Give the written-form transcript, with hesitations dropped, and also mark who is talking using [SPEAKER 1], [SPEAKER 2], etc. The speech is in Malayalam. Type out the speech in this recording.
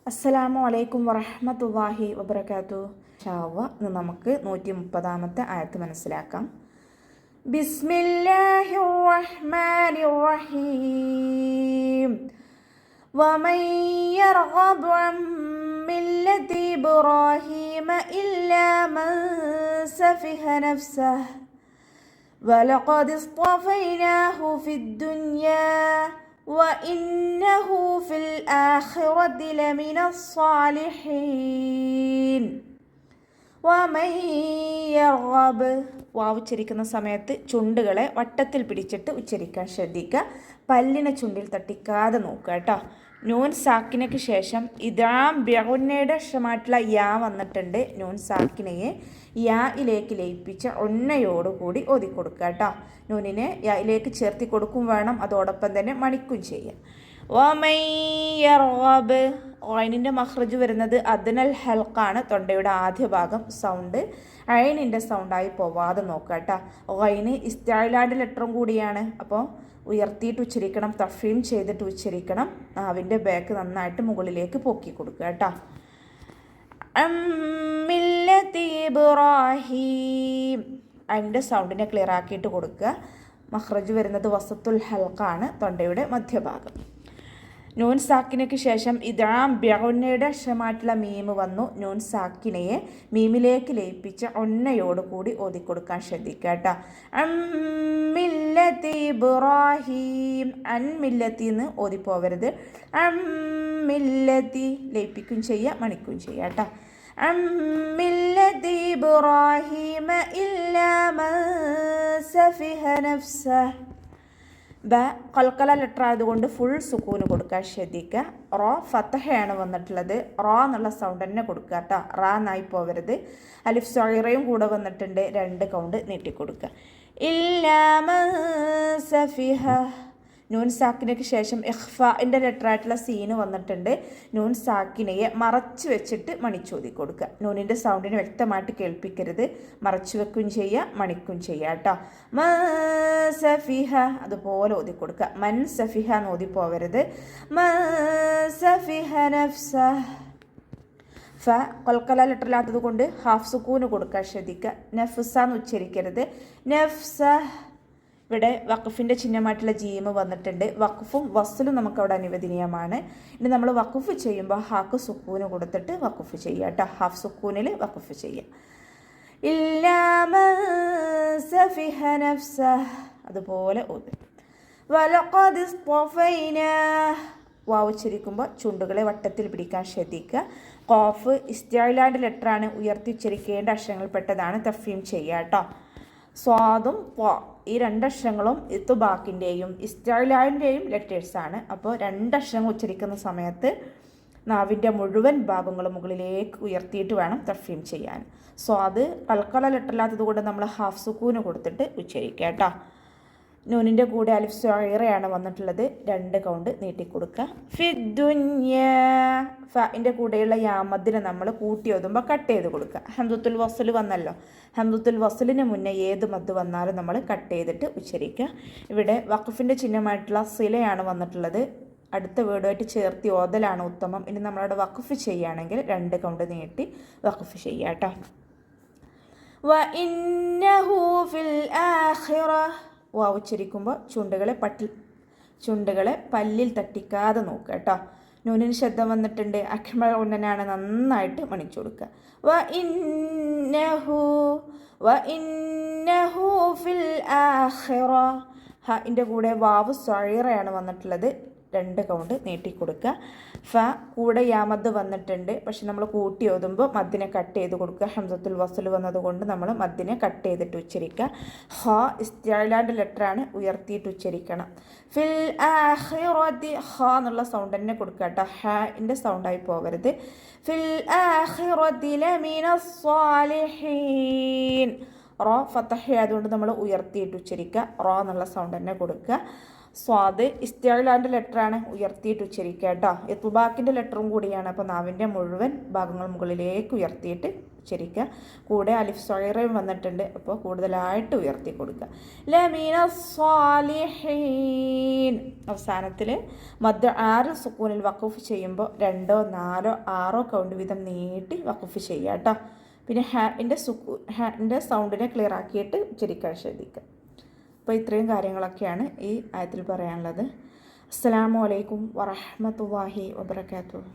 [SPEAKER 1] അസ്സലാമു അലൈക്കും വറഹ്മത്തുള്ളാഹി വബറകാതുഹു. ഇന്ന് നമുക്ക് 130-ാമത്തെ ആയത്ത് മനസ്സിലാക്കാം. ബിസ്മില്ലാഹിർ റഹ്മാനിർ റഹീം. വമൻ യർഗബു അൻ മില്ലതി ഇബ്രാഹീമ ഇല്ലാ മൻ സഫിഹ നഫ്സഹു വലഖദ് ഇസ്തഫൈനാഹു ഫിദ്ദുനിയാ وإنه في الآخرة لمن الصالحين. ومن يرغب വാവ് ഉച്ചരിക്കുന്ന സമയത്ത് ചുണ്ടുകളെ വട്ടത്തിൽ പിടിച്ചിട്ട് ഉച്ചരിക്കാൻ ശ്രദ്ധിക്കുക. പല്ലിനെ ചുണ്ടിൽ തട്ടിക്കാതെ നോക്കുക കേട്ടോ. നൂൻ സാക്കിനയ്ക്ക് ശേഷം ഇദാം ബിഗുന്നയുടെ അക്ഷരമായിട്ടുള്ള യാ വന്നിട്ടുണ്ട്. നൂൻ സാക്കിനയെ യായിലേക്ക് ലയിപ്പിച്ച ഒന്നയോടുകൂടി ഓതിക്കൊടുക്കുക കേട്ടോ. നൂനിനെ യായിലേക്ക് ചേർത്തി കൊടുക്കും വേണം, അതോടൊപ്പം തന്നെ മണിക്കും ചെയ്യാം. ഐനിൻ്റെ മഖ്റജ് വരുന്നത് അദ്നൽ ഹൽക്കാണ്. തൊണ്ടയുടെ ആദ്യ ഭാഗം സൗണ്ട് ഐനിൻ്റെ സൗണ്ടായി പോവാതെ നോക്കുക കേട്ടോ. ഐന് ഇസ്തിഅലാൻ്റെ ലെറ്ററും കൂടിയാണ്. അപ്പോൾ ഉയർത്തിയിട്ട് ഉച്ചരിക്കണം, തഫീം ചെയ്തിട്ട് ഉച്ചരിക്കണം. നാവിൻ്റെ ബാക്ക് നന്നായിട്ട് മുകളിലേക്ക് പൊക്കി കൊടുക്കുക കേട്ടോ. ഇബ്രാഹീം അതിൻ്റെ സൗണ്ടിനെ ക്ലിയർ ആക്കിയിട്ട് കൊടുക്കുക. മഖ്റജ് വരുന്നത് വസത്തുൽ ഹൽക്കാണ്, തൊണ്ടയുടെ മധ്യഭാഗം. നൂൻ സാക്കിനയ്ക്ക് ശേഷം ഇദാം ബിഗുന്നയുടെ അക്ഷരമായിട്ടുള്ള മീമ് വന്നു. നൂൻ സാക്കിനയെ മീമിലേക്ക് ലയിപ്പിച്ച് ഒന്നയോടുകൂടി ഓതിക്കൊടുക്കാൻ ശ്രദ്ധിക്കുക കേട്ടോ. അമ്മില്ലത്തി ഇബ്രാഹീം, അൻമില്ലത്തി എന്ന് ഓതിപ്പോവരുത്. അമ്മില്ലത്തി ലയിപ്പിക്കും ചെയ്യുക, മണിക്കും ചെയ്യുക കേട്ടോ. അമ്മില്ലത്തി ഇബ്രാഹീമ ഇല്ലാ മൻ സഫിഹ നഫ്സഹു. ബ കൽക്കല ലെറ്റർ ആയതുകൊണ്ട് ഫുൾ സുക്കൂന് കൊടുക്കാൻ ശ്രദ്ധിക്കുക. റോ ഫത്തഹയാണ് വന്നിട്ടുള്ളത്. റോ എന്നുള്ള സൗണ്ട് തന്നെ കൊടുക്കുക കേട്ടോ. റാ എന്നായി പോവരുത്. അലിഫ് സഗീറയും കൂടെ വന്നിട്ടുണ്ട്. 2 കൗണ്ട് നീട്ടിക്കൊടുക്കുക. ഇല്ലാ മൻ സഫിഹ. നൂൻ സാക്കിനയ്ക്ക് ശേഷം ഇഖ്ഫാഇൻ്റെ ലെറ്ററായിട്ടുള്ള സീന് വന്നിട്ടുണ്ട്. നൂൻ സാക്കിനയെ മറച്ചു വെച്ചിട്ട് മണിച്ചോതി കൊടുക്കുക. നൂനിൻ്റെ സൗണ്ടിനെ വ്യക്തമായിട്ട് കേൾപ്പിക്കരുത്. മറച്ചു വെക്കും ചെയ്യുക, മണിക്കും ചെയ്യുക കേട്ടോ. മൻ സഫിഹ അതുപോലെ ഓതി കൊടുക്കുക. മൻ സഫിഹ എന്ന് ഓതി പോവരുത്. മൻ സഫിഹ നഫ്സഹു. ഫ കൽക്കല ലെറ്ററിലാത്തത് കൊണ്ട് ഹാഫ് സുക്കൂന് കൊടുക്കാൻ ശ്രദ്ധിക്കുക. നഫ്സ എന്ന് ഉച്ചരിക്കരുത്. നഫ്സഹ്. ഇവിടെ വഖഫിൻ്റെ ചിഹ്നമായിട്ടുള്ള ജീമ് വന്നിട്ടുണ്ട്. വഖഫും വസ്ലും നമുക്കവിടെ അനുവദനീയമാണ്. ഇനി നമ്മൾ വഖഫ് ചെയ്യുമ്പോൾ ഹാക്ക് സുക്കൂന് കൊടുത്തിട്ട് വഖഫ് ചെയ്യുക കേട്ടോ. ഹാഫ് സുക്കൂനിൽ വഖഫ് ചെയ്യുക. ഇല്ലാ മൻ സഫിഹ നഫ്സഹു അതുപോലെ ഓതി. വലഖദ് ഇസ്തഫൈനാഹു. വാവ് ഉച്ചരിക്കുമ്പോൾ ചുണ്ടുകളെ വട്ടത്തിൽ പിടിക്കാൻ ശ്രദ്ധിക്കുക. ഖാഫ് ഇസ്തിഅലാൻ്റെ ലെറ്ററാണ്, ഉയർത്തി ഉച്ചരിക്കേണ്ട അക്ഷരങ്ങളിൽപ്പെട്ടതാണ്. തഫീം ചെയ്യുക കേട്ടോ. സ്വാദും പ ഈ 2 അക്ഷരങ്ങളും ഇത്തുബാക്കിൻ്റെയും ഇസ്തിഅലാൻ്റെയും ലെറ്റേഴ്സാണ്. അപ്പോൾ 2 അക്ഷരങ്ങൾ ഉച്ചരിക്കുന്ന സമയത്ത് നാവിൻ്റെ മുഴുവൻ ഭാഗങ്ങളും മുകളിലേക്ക് ഉയർത്തിയിട്ട് വേണം തഫീം ചെയ്യാൻ. സ്വാദ് കൽക്കല ലെറ്ററില്ലാത്തത് കൊണ്ട് നമ്മൾ ഹാഫ് സുക്കൂന് കൊടുത്തിട്ട് ഉച്ചരിക്കുക കേട്ടോ. നൂനിൻ്റെ കൂടെ അലിഫ് സഗീറയാണ് വന്നിട്ടുള്ളത്. 2 കൗണ്ട് നീട്ടിക്കൊടുക്കുക. ഫിദ്ദുനിയാ. ഫിൻ്റെ കൂടെയുള്ള യാമദിനെ നമ്മൾ കൂട്ടി ഓതുമ്പോൾ കട്ട് ചെയ്ത് കൊടുക്കുക. ഹംദത്തുൽ വസ്ൽ വന്നല്ലോ. ഹംദത്തുൽ വസ്ലിന് മുന്നേ ഏത് മദ് വന്നാലും നമ്മൾ കട്ട് ചെയ്തിട്ട് ഉച്ചരിക്കുക. ഇവിടെ വഖഫിൻ്റെ ചിഹ്നമായിട്ടുള്ള സിലയാണ് വന്നിട്ടുള്ളത്. അടുത്ത വേർഡുമായിട്ട് ചേർത്തി ഓതലാണ് ഉത്തമം. ഇനി നമ്മളവിടെ വഖഫ് ചെയ്യുകയാണെങ്കിൽ 2 കൗണ്ട് നീട്ടി വഖഫ് ചെയ്യുക കേട്ടോ. വ ഇന്നഹു ഫിൽ ആഖിറ. വാവ് ഉച്ചരിക്കുമ്പോൾ ചുണ്ടുകളെ പല്ലിൽ തട്ടിക്കാതെ നോക്കുക കേട്ടോ. നൂനിന് ശബ്ദം വന്നിട്ടുണ്ട്. അഖ്മൽ ഉണ്ണനാണ്, നന്നായിട്ട് മണിച്ചു കൊടുക്കുക. വ ഇന്നഹു ഫിൽ ആഖിറ. ഹിൻ്റെ കൂടെ വാവ് സഗീറയാണ് വന്നിട്ടുള്ളത്. 2 കൗണ്ട് നീട്ടിക്കൊടുക്കുക. ഫ കൂടെ യാമദ് വന്നിട്ടുണ്ട്. പക്ഷെ നമ്മൾ കൂട്ടി ഓതുമ്പോൾ മദ്ദിനെ കട്ട് ചെയ്ത് കൊടുക്കുക. ഹംസത്തുൽ വസ്ൽ വന്നതുകൊണ്ട് നമ്മൾ മദ്ദിനെ കട്ട് ചെയ്തിട്ട് ഉച്ചരിക്കുക. ഹ ഇസ്തിഅലാൻ്റെ ലെറ്ററാണ്, ഉയർത്തിയിട്ട് ഉച്ചരിക്കണം. ഫിൽ ആഖിറതി. ഹ എന്നുള്ള സൗണ്ട് തന്നെ കൊടുക്കുക കേട്ടോ. ഹിൻ്റെ സൗണ്ടായി പോകരുത്. ഫിൽ ആഖിറതി ലമിനസ് സ്വാലിഹീൻ. റോ ഫത്തഹ ആയതുകൊണ്ട് നമ്മൾ ഉയർത്തിയിട്ട് ഉച്ചരിക്കുക. റോ എന്നുള്ള സൗണ്ട് തന്നെ കൊടുക്കുക. സ്വാദ് ഇസ്തിഅലാൻ്റെ ലെറ്ററാണ്, ഉയർത്തിയിട്ട് ഉച്ചരിക്കുക കേട്ടോ. ഇത്ബാക്കിൻ്റെ ലെറ്ററും കൂടിയാണ്. അപ്പോൾ നാവിൻ്റെ മുഴുവൻ ഭാഗങ്ങൾ മുകളിലേക്ക് ഉയർത്തിയിട്ട് ഉച്ചരിക്കുക. കൂടെ അലിഫ് സ്വൈറയും വന്നിട്ടുണ്ട്, അപ്പോൾ കൂടുതലായിട്ട് ഉയർത്തി കൊടുക്കുക. ലമീന സ്വാലിഹീൻ. അവസാനത്തിൽ മദ് 6 സുക്കൂനിൽ വഖഫ് ചെയ്യുമ്പോൾ 2, 4, 6 കൗണ്ട് വീതം നീട്ടി വഖഫ് ചെയ്യുക കേട്ടോ. പിന്നെ ഹാൻ്റെ സൗണ്ടിനെ ക്ലിയർ ആക്കിയിട്ട് ഉച്ചരിക്കാൻ ശ്രദ്ധിക്കുക. അപ്പോൾ ഇത്രയും കാര്യങ്ങളൊക്കെയാണ് ഈ ആയത്തിൽ പറയാനുള്ളത്. അസ്സലാമു അലൈക്കും വറഹ്മത്തുള്ളാഹി വബറകാതുഹു.